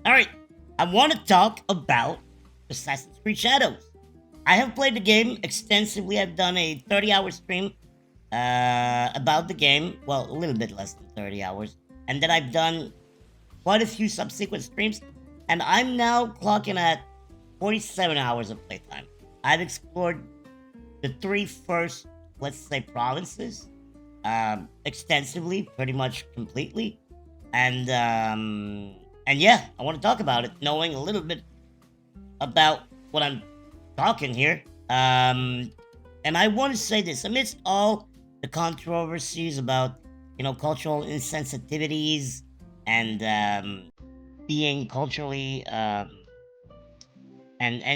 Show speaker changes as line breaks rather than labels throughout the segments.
All right, I want to talk about Assassin's Creed Shadows. I have played the game extensively. I've done a 30-hour stream about the game. Well, a little bit less than 30 hours. And then I've done quite a few subsequent streams. And I'm now clocking at 47 hours of playtime. I've explored the three first, let's say, provinces extensively, pretty much completely. And yeah, I want to talk about it, knowing a little bit about what I'm talking here. And I want to say this amidst all the controversies about, cultural insensitivities and being culturally and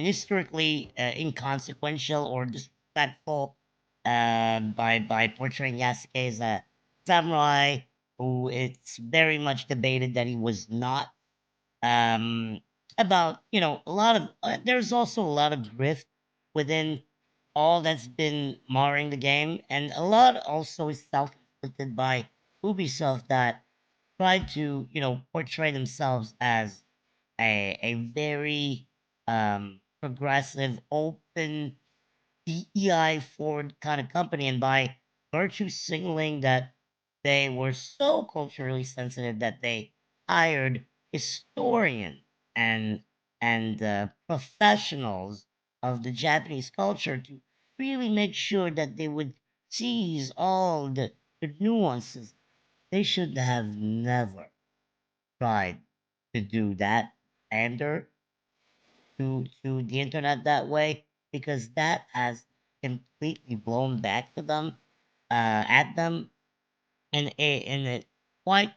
historically inconsequential or disrespectful by portraying Yasuke as a samurai who it's very much debated that he was not um, about a lot of there's also a lot of grift within all that's been marring the game, and a lot also is self-inflicted by Ubisoft that tried to portray themselves as a very progressive, open, DEI forward kind of company, and by virtue signaling that they were so culturally sensitive that they hired historians and professionals of the Japanese culture to really make sure that they would seize all the nuances. They should have never tried to do that, pander to the internet that way, because that has completely blown back to them at them in a quite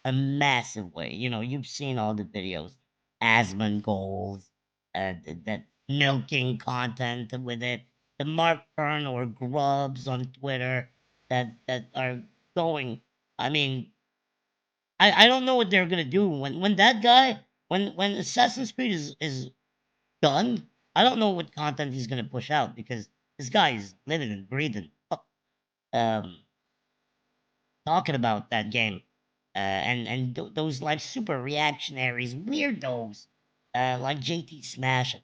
a massive way. You've seen all the videos, Asmon goals, that milking content with it, the Mark Kern or Grubs on Twitter that are going. I mean, I don't know what they're gonna do when that guy when Assassin's Creed is done. I don't know what content he's gonna push out because this guy is living and breathing um talking about that game, and those like super reactionaries, weirdos, like JT Smash, and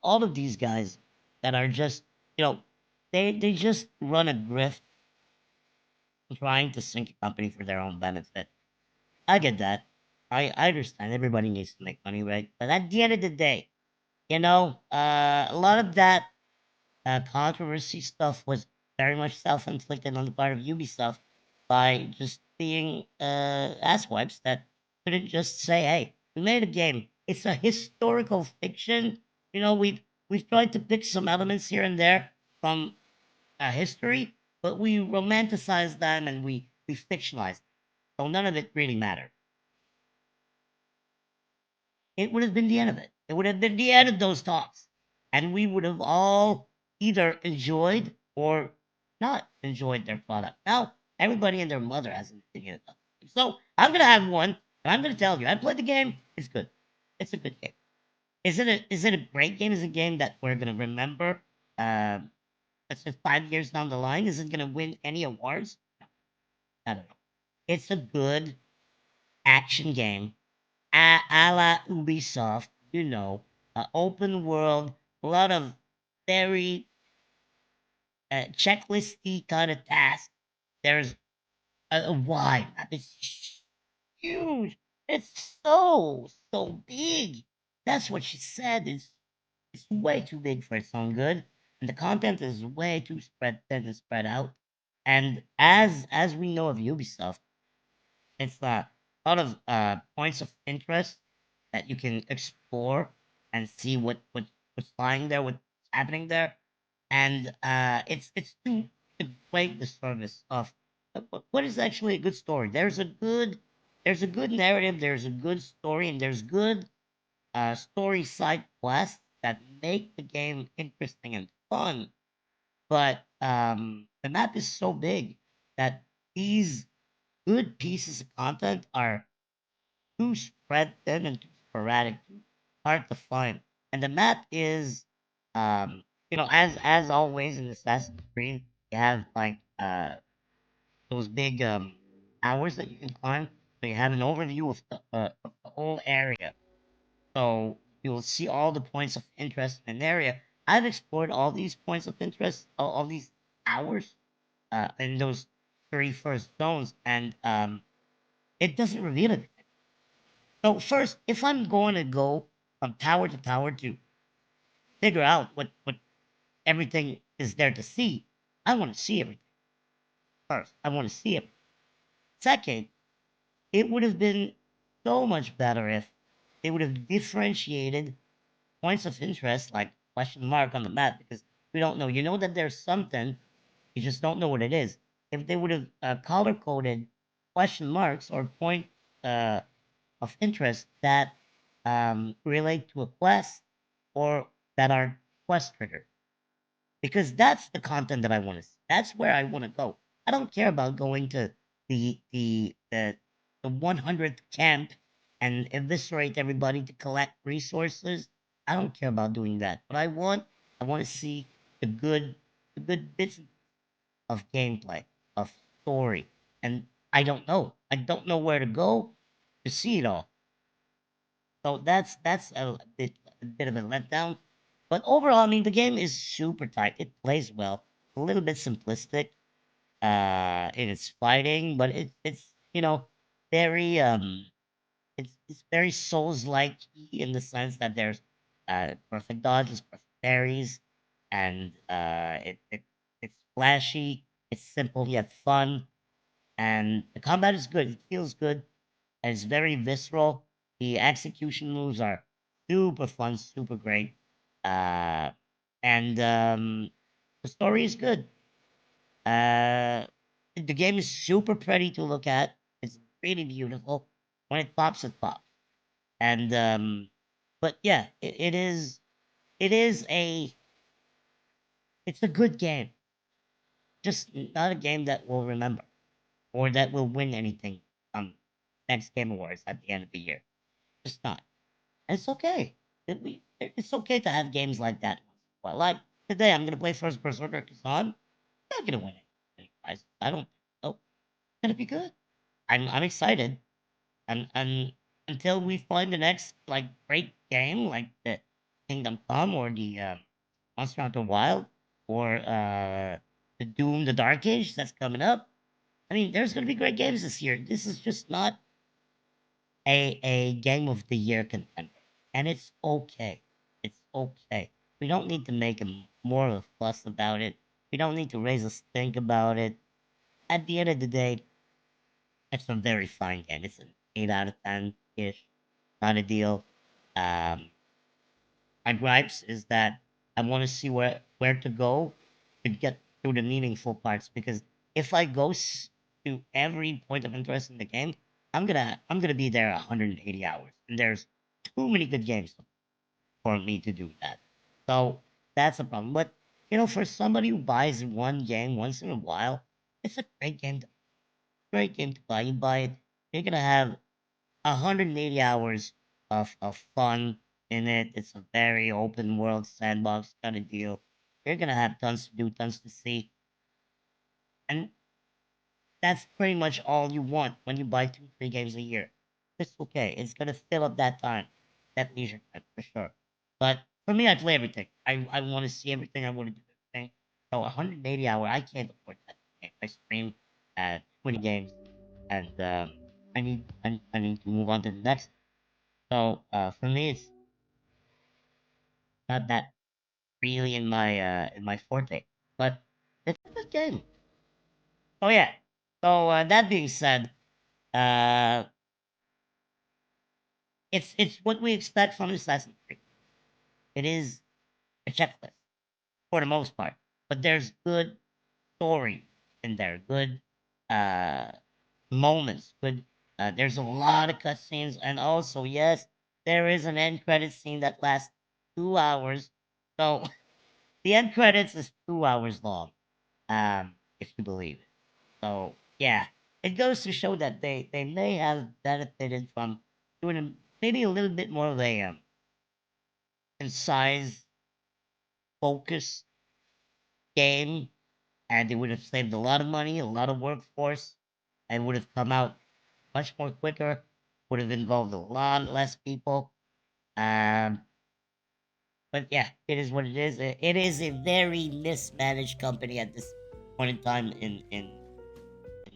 all of these guys that are just you know they just run a grift trying to sink a company for their own benefit. I get that. I understand everybody needs to make money, right? But at the end of the day, a lot of that controversy stuff was very much self-inflicted on the part of Ubisoft by just being asswipes that couldn't just say, "Hey, we made a game. It's a historical fiction." We've tried to pick some elements here and there from history, but we romanticize them and we fictionalize. So none of it really mattered. It would have been the end of it. It would have been the end of those talks. And we would have all either enjoyed or not enjoyed their product. Now, everybody and their mother has an opinion about it. So I'm going to have one, and I'm going to tell you, I played the game. It's good. It's a good game. Is it a great game? Is it a game that we're going to remember? Let's say 5 years down the line, is it going to win any awards? I don't know. It's a good action game a la Ubisoft, open world, a lot of very checklisty kind of tasks. There's a wide map. It's huge. It's so big. That's what she said. It's way too big for its own good, and the content is way too spread thin and spread out. And as we know of Ubisoft, it's a lot of points of interest that you can explore and see what's lying there, what's happening there, and it's to a great disservice of what is actually a good story. There's a good narrative, there's a good story, and there's good story side quests that make the game interesting and fun. But the map is so big that these good pieces of content are too spread thin and too sporadic, too hard to find. And the map is, as always in Assassin's Creed, you have like those big towers that you can climb. So you have an overview of the whole area. you'll see all the points of interest in an area. I've explored all these points of interest, all these hours, in those three first zones, and it doesn't reveal it. So first, if I'm going to go from tower to tower to figure out what everything is there to see, I want to see everything first. I want to see it. Second, it would have been so much better if they would have differentiated points of interest like question mark on the map because we don't know. You know that there's something, you just don't know what it is. If they would have color coded question marks or point uh, of interest that relate to a quest or that are quest triggered, because that's the content that I want to see. That's where I want to go. I don't care about going to the 100th camp and eviscerate everybody to collect resources. I don't care about doing that. What I want to see the good the good bits of gameplay, of story, and I don't know. I don't know where to go to see it all. So that's a bit of a letdown. But overall, I mean, the game is super tight. It plays well. A little bit simplistic in its fighting, but it's very it's very Souls like in the sense that there's perfect dodges, perfect parries, and it's flashy. It's simple yet fun, and the combat is good. It feels good and it's very visceral. The execution moves are super fun, super great, uh, and the story is good. Uh, the game is super pretty to look at. It's really beautiful. When it pops, it pops. And but yeah, it is it's a good game. Just not a game that we'll remember or that will win anything next Game Awards at the end of the year. Just not. And it's okay. It's okay to have games like that. Well, like today, I'm gonna play First Berserker Kazan. Not gonna win any prize. I don't. Oh, it's gonna be good. I'm excited. And until we find the next like great game, like the Kingdom Come or the Monster Hunter Wild or the Doom, the Dark Age that's coming up. I mean, there's gonna be great games this year. This is just not a game of the year contender, and it's okay. It's okay. We don't need to make more of a fuss about it. We don't need to raise a stink about it. At the end of the day, it's a very fine game. It's an 8 out of 10 ish, not a deal. Um, my gripes is that I want to see where to go to get through the meaningful parts because if I go to every point of interest in the game, I'm gonna be there 180 hours, and there's too many good games for me to do that. So that's a problem. But for somebody who buys one game once in a while, it's a great game to buy. You buy it, you're gonna have 180 hours of fun in it. It's a very open world sandbox kind of deal. You're gonna have tons to do, tons to see, and that's pretty much all you want when you buy 2, 3 games a year. It's okay. It's gonna fill up that time, that leisure time for sure. But for me, I play everything. I want to see everything. I want to do everything. So 180 hour, I can't afford that. I stream 20 games, and I need to move on to the next. So for me, it's not that really in my forte, but it's a good game. Oh yeah. So that being said, uh, it's what we expect from Assassin's Creed. It is a checklist for the most part, but there's good story in there, good uh moments, good. There's a lot of cutscenes, and also yes, there is an end credit scene that lasts 2 hours. So the end credits is 2 hours long, if you believe it. So yeah, it goes to show that they may have benefited from doing maybe a little bit more of a concise, focused game, and they would have saved a lot of money, a lot of workforce, and would have come out much more quicker. Would have involved a lot less people. Um, But yeah, it is what it is. It is a very mismanaged company at this point in time in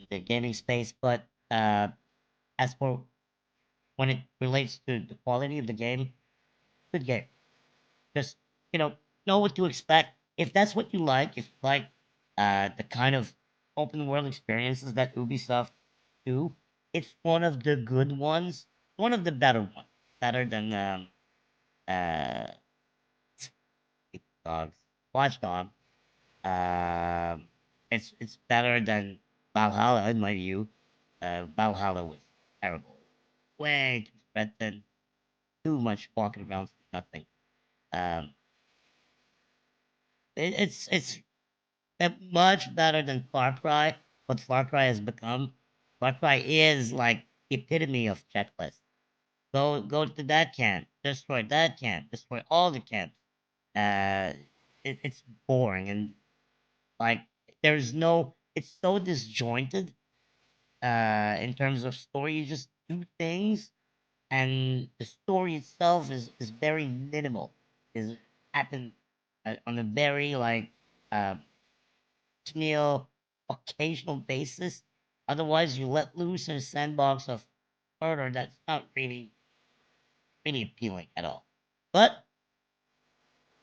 the gaming space. But as for when it relates to the quality of the game, good game. Just you know what to expect. If that's what you like, if you like the kind of open world experiences that Ubisoft do, it's one of the good ones, one of the better ones, better than uh dogs, Watch Dog. Um, it's better than Valhalla in my view. Valhalla was terrible, way too expensive, too much walking around for nothing. Um, it's much better than Far Cry. What Far Cry has become, Far Cry is like the epitome of checklist. Go to that camp, destroy that camp, destroy all the camps. Uh, it's boring and like there's no. It's so disjointed. In terms of story, you just do things, and the story itself is very minimal. Is happen on a very like uh piecemeal, occasional basis. Otherwise, you let loose in a sandbox of murder that's not really appealing at all. But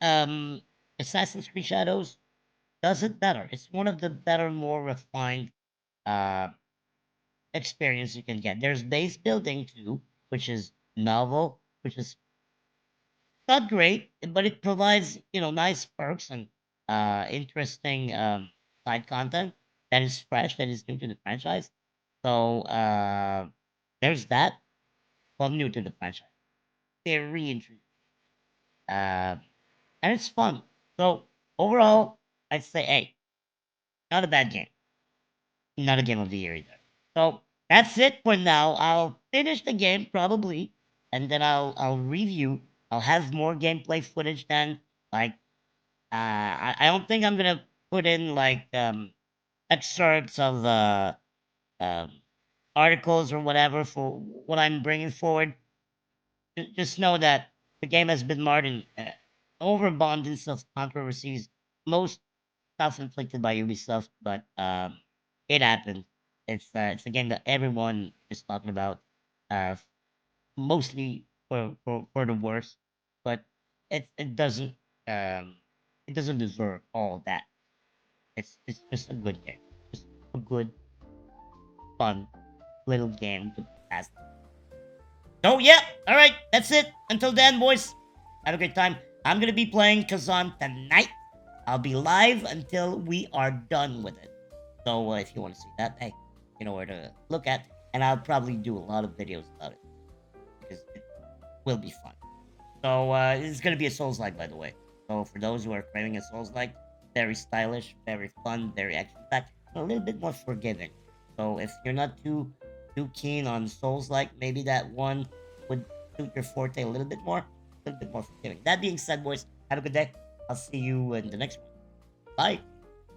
um, Assassin's Creed Shadows does it better. It's one of the better, more refined uh, experience you can get. There's base building too, which is novel, which is not great, but it provides nice perks and interesting side content that is fresh, that is new to the franchise. So there's that. Well, new to the franchise. They're reintroduced, uh, and it's fun. So overall, I'd say, hey, not a bad game. Not a game of the year either. So that's it for now. I'll finish the game probably, and then I'll review. I'll have more gameplay footage then. Like I don't think I'm gonna put in like excerpts of um articles or whatever for what I'm bringing forward. Just know that the game has been marred in overabundance of controversies, most self-inflicted by Ubisoft, but it happened. It's a game that everyone is talking about, uh, mostly for the worst, but it doesn't um it doesn't deserve all that. It's just a good game, just a good fun little game to pass. So yeah, all right, that's it. Until then, boys, have a great time. I'm gonna be playing Kazan tonight. I'll be live until we are done with it. So if you want to see that, hey, you know where to look at, and I'll probably do a lot of videos about it because it will be fun. So it's gonna be a Souls like, by the way. So for those who are craving a Souls like, very stylish, very fun, very action packed, a little bit more forgiving. So if you're not too keen on Souls like, maybe that one would suit your forte a little bit more, a little bit more forgiving. That being said, boys, have a good day. I'll see you in the next one. Bye.